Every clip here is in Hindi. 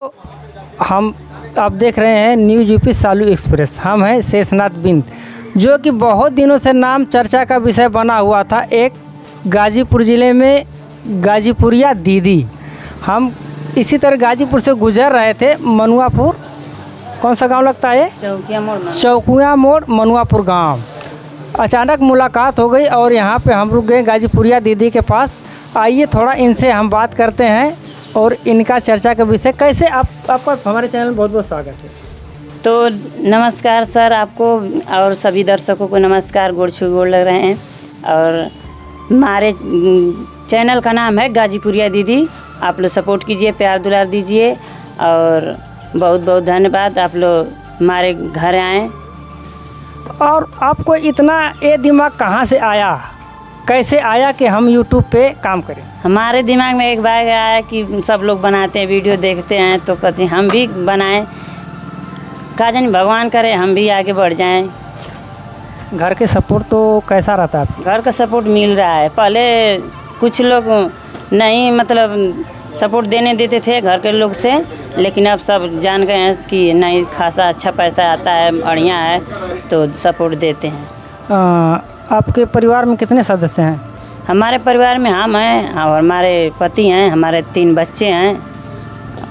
तो हम आप देख रहे हैं न्यूज़ यूपी सालू एक्सप्रेस। हम हैं शेषनाथ बिंद, जो कि बहुत दिनों से नाम चर्चा का विषय बना हुआ था। एक गाजीपुर ज़िले में गाजीपुरिया दीदी, हम इसी तरह गाजीपुर से गुजर रहे थे। मनुआपुर, कौन सा गांव लगता है? चौकिया मोड़ मनुआपुर गांव। अचानक मुलाकात हो गई और यहाँ पे हम रुक गए गाजीपुरिया दीदी के पास। आइए थोड़ा इनसे हम बात करते हैं और इनका चर्चा का विषय। कैसे आपका हमारे चैनल में बहुत बहुत स्वागत है। तो नमस्कार सर, आपको और सभी दर्शकों को नमस्कार, गोड़ छू गोड़ लग रहे हैं। और हमारे चैनल का नाम है गाजीपुरिया दीदी। आप लोग सपोर्ट कीजिए, प्यार दुलार दीजिए और बहुत बहुत धन्यवाद। आप लोग हमारे घर आएँ। और आपको इतना ये दिमाग कहाँ से आया, कैसे आया कि हम यूट्यूब पे काम करें? हमारे दिमाग में एक बार आया कि सब लोग बनाते हैं, वीडियो देखते हैं तो कहते हैं हम भी बनाएं। कहा जाने भगवान करे हम भी आगे बढ़ जाएं। घर के सपोर्ट तो कैसा रहता है आपको? घर का सपोर्ट मिल रहा है। पहले कुछ लोग नहीं मतलब सपोर्ट देने देते थे घर के लोग से, लेकिन अब सब जान गए हैं कि नहीं, खासा अच्छा पैसा आता है, बढ़िया है, तो सपोर्ट देते हैं। आपके परिवार में कितने सदस्य हैं? हमारे परिवार में हम हैं और हमारे पति हैं, हमारे 3 बच्चे हैं,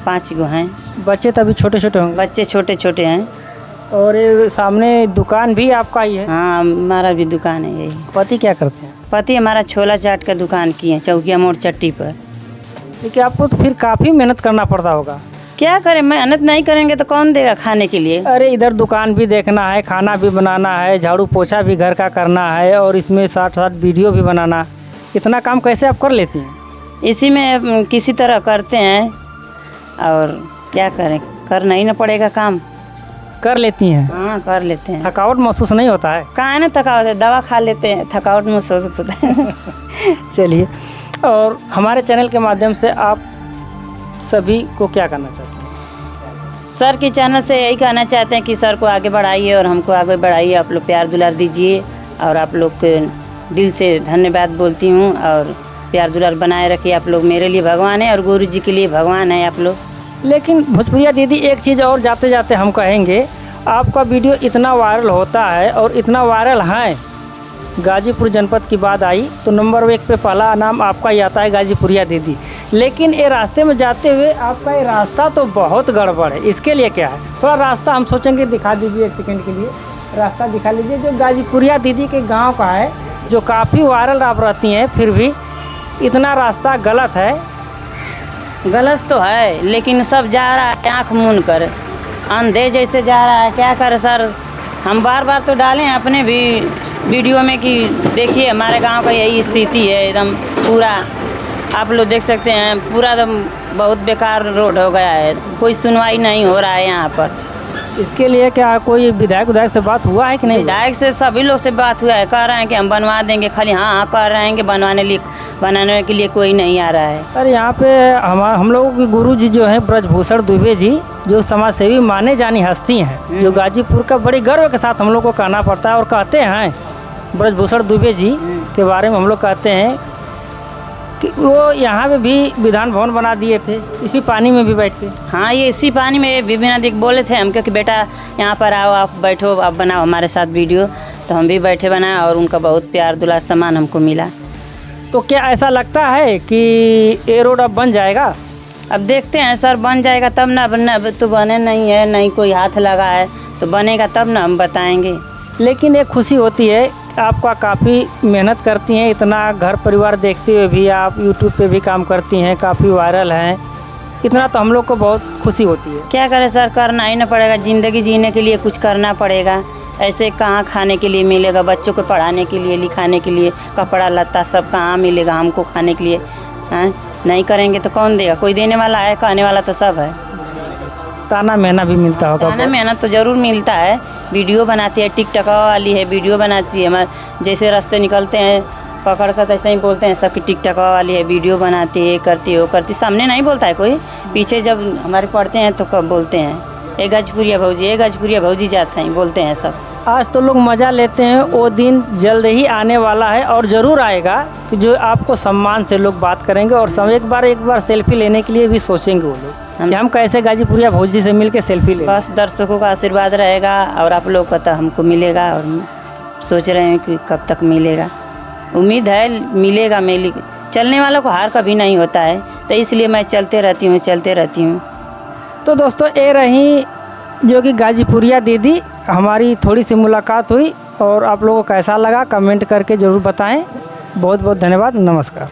5 गो हैं। बच्चे तभी छोटे छोटे होंगे? बच्चे छोटे छोटे हैं। और ये सामने दुकान भी आपका ही है? हाँ, हमारा भी दुकान है यही। पति क्या करते हैं? पति हमारा छोला चाट का दुकान किए हैं चौकिया मोड़ चट्टी पर। क्योंकि आपको तो फिर काफ़ी मेहनत करना पड़ता होगा। क्या करें, मेहनत नहीं करेंगे तो कौन देगा खाने के लिए? अरे इधर दुकान भी देखना है, खाना भी बनाना है, झाड़ू पोछा भी घर का करना है और इसमें साथ साथ वीडियो भी बनाना। इतना काम कैसे आप कर लेती हैं? इसी में किसी तरह करते हैं और क्या करें, करना ही ना पड़ेगा काम। कर लेती हैं? हाँ, कर लेते हैं। थकावट महसूस नहीं होता है? कहाँ है ना थकावट है, दवा खा लेते हैं, थकावट महसूस होता है। चलिए, और हमारे चैनल के माध्यम से आप सभी को क्या करना चाहते हैं? सर के चैनल से यही कहना चाहते हैं कि सर को आगे बढ़ाइए और हमको आगे बढ़ाइए। आप लोग प्यार दुलार दीजिए और आप लोग के दिल से धन्यवाद बोलती हूँ और प्यार दुलार बनाए रखिए। आप लोग मेरे लिए भगवान है और गुरु जी के लिए भगवान है आप लोग। लेकिन भोजपुरिया दीदी, एक चीज़ और जाते जाते हम कहेंगे, आपका वीडियो इतना वायरल होता है और इतना वायरल है, गाजीपुर जनपद की बात आई तो नंबर 1 पे पहला नाम आपका ही आता है, गाजीपुरिया दीदी। लेकिन ये रास्ते में जाते हुए आपका ये रास्ता तो बहुत गड़बड़ है। इसके लिए क्या है? थोड़ा रास्ता हम सोचेंगे, दिखा दीजिए एक सेकंड के लिए। रास्ता दिखा लीजिए जो गाजीपुरिया दीदी के गांव का है, जो काफ़ी वायरल आप रहती हैं, फिर भी इतना रास्ता गलत है। गलत तो है, लेकिन सब जा रहा है आँख मूंद कर, अंधे जैसे जा रहा है। क्या करे सर, हम बार बार तो डालें अपने भी वीडियो में कि देखिए हमारे गांव का यही स्थिति है, एकदम पूरा आप लोग देख सकते हैं, पूरा एकदम बहुत बेकार रोड हो गया है, कोई सुनवाई नहीं हो रहा है यहाँ पर। इसके लिए क्या कोई विधायक से बात हुआ है कि नहीं? विधायक से सभी लोग से बात हुआ है, कह रहे हैं कि हम बनवा देंगे, खाली हाँ कह रहे हैं कि बनाने के लिए कोई नहीं आ रहा है। अरे यहाँ पे हम लोगों के गुरु जी जो हैं ब्रजभूषण दुबे जी, जो समाजसेवी माने जानी हस्ती हैं, जो गाजीपुर का बड़ी गर्व के साथ हम लोग को कहना पड़ता है और कहते हैं, ब्रजभूषण दुबे जी के बारे में हम लोग कहते हैं कि वो यहाँ पे भी विधान भवन बना दिए थे, इसी पानी में भी बैठ के। हाँ, ये इसी पानी में बिना दिख बोले थे हमको कि बेटा यहाँ पर आओ, आप बैठो, आप बनाओ हमारे साथ वीडियो। तो हम भी बैठे बनाए और उनका बहुत प्यार दुलार सम्मान हमको मिला। तो क्या ऐसा लगता है कि ये रोड अब बन जाएगा? अब देखते हैं सर, बन जाएगा तब ना, बनना तो बने नहीं है, नहीं कोई हाथ लगा है, तो बनेगा तब ना हम बताएंगे। लेकिन एक खुशी होती है, आपका काफ़ी मेहनत करती हैं, इतना घर परिवार देखते हुए भी आप यूट्यूब पे भी काम करती हैं, काफ़ी वायरल हैं, इतना तो हम लोग को बहुत खुशी होती है। क्या करें सर, करना ही ना पड़ेगा, ज़िंदगी जीने के लिए कुछ करना पड़ेगा। ऐसे कहाँ खाने के लिए मिलेगा, बच्चों को पढ़ाने के लिए, लिखाने के लिए, कपड़ा लत्ता सब कहाँ मिलेगा हमको खाने के लिए? हैं, नहीं करेंगे तो कौन देगा? कोई देने वाला है, कहने वाला तो सब है। ताना महना भी मिलता होगा? ताना मेहनत तो ज़रूर मिलता है। वीडियो बनाती है, टिकटॉक वाली है, वीडियो बनाती है, हमारे जैसे रास्ते निकलते हैं पकड़ कर ऐसे ही बोलते हैं सबकी टिकटॉक वाली है, वीडियो बनाती है, करती हो करती, सामने नहीं बोलता है कोई, पीछे जब हमारे पढ़ते हैं तो कब बोलते हैं, ए गाजीपुरिया भौजी, ए गाजीपुरिया भौजी जाते हैं, बोलते हैं सब। आज तो लोग मज़ा लेते हैं, वो दिन जल्द ही आने वाला है और ज़रूर आएगा कि जो आपको सम्मान से लोग बात करेंगे और सब एक बार सेल्फी लेने के लिए भी सोचेंगे वो लोग कि हम कैसे गाजीपुरिया भौजी से मिलके सेल्फी लें। बस दर्शकों का आशीर्वाद रहेगा और आप लोग का तो हमको मिलेगा और सोच रहे हैं कि कब तक मिलेगा। उम्मीद है मिलेगा। चलने वालों को हार कभी नहीं होता है, तो इसलिए मैं चलते रहती हूँ। तो दोस्तों ये रही जो कि गाजीपुरिया दीदी, हमारी थोड़ी सी मुलाकात हुई और आप लोगों को कैसा लगा कमेंट करके ज़रूर बताएं। बहुत बहुत धन्यवाद, नमस्कार।